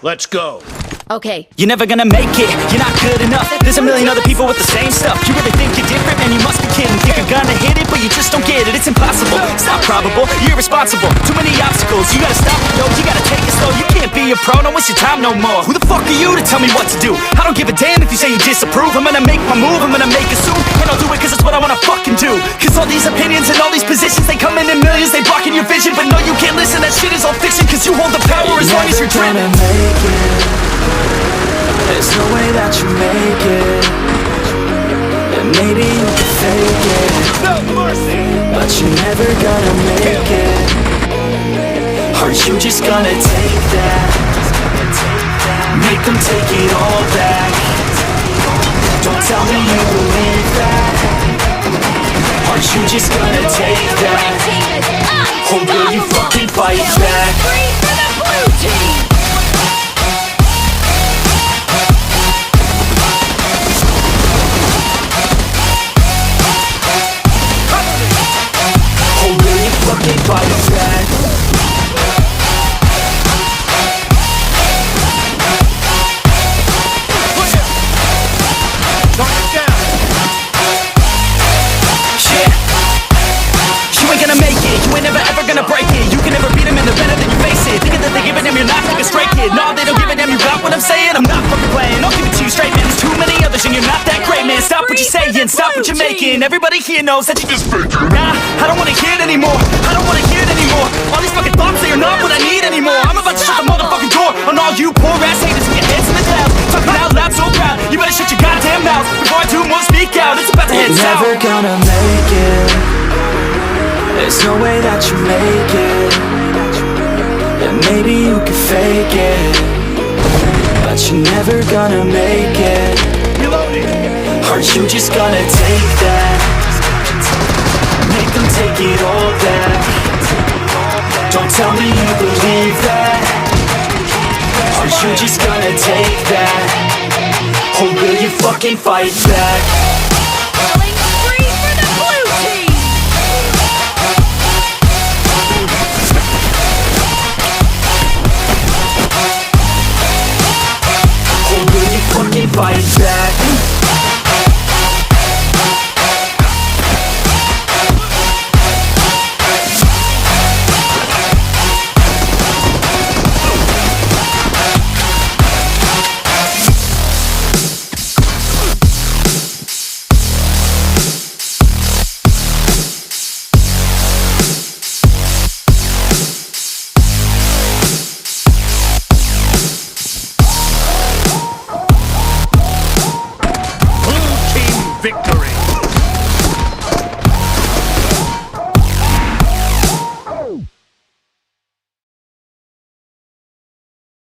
Let's go. Okay. You're never gonna make it, you're not good enough. There's a million other people with the same stuff. You really think you're different, man, you must be kidding. Think you're gonna hit it, but you just don't get it. It's impossible, it's not probable, you're irresponsible. Too many obstacles, you gotta stop it, yo. You gotta take it slow, you can't be a pro, don't waste your time no more. Who the fuck are you to tell me what to do? I don't give a damn if you say you disapprove. I'm gonna make my move, I'm gonna make it soon. And I'll do it cause it's what I wanna fucking do. Cause all these opinions and all these positions, they come in millions, they blocking your vision. But no, you can't listen, that shit is all fiction. Cause you hold the power as long as you're dreaming. There's no way that you make it. And maybe you can fake it, No mercy. but you're never gonna make it. Aren't you just gonna take that? Make them take it all back. Don't tell me you believe that. Aren't you just gonna take that? Or will you fucking fight back? Fight back. You ain't gonna make it, you ain't never ever gonna break it. You can never beat them and they're better than you face it. Thinking that they're giving them, you're not like a stray kid. No, they don't give a damn, you got what I'm saying? I'm not fucking playing, I'll give it to you straight, man. There's too many others and you're not that great, man. Stop what you're saying, stop what you're making. Everybody here knows that you just fake it. Nah, I don't wanna hear it anymore, I don't wanna hear it anymore. All these fucking thoughts, they are not what I need anymore. I'm about to shut the motherfucking door on all you poor ass haters and your heads in the clouds. Talking out loud so proud, you better shut your goddamn mouth before I do more speak out. It's about to head south. You're never gonna make it. There's no way that you make it. And maybe you can fake it, but you're never gonna make it. Aren't you just gonna take that? Make them take it all back. Don't tell me you believe that. Aren't you just gonna take that? Or will you fucking fight back? Fight back. Victory.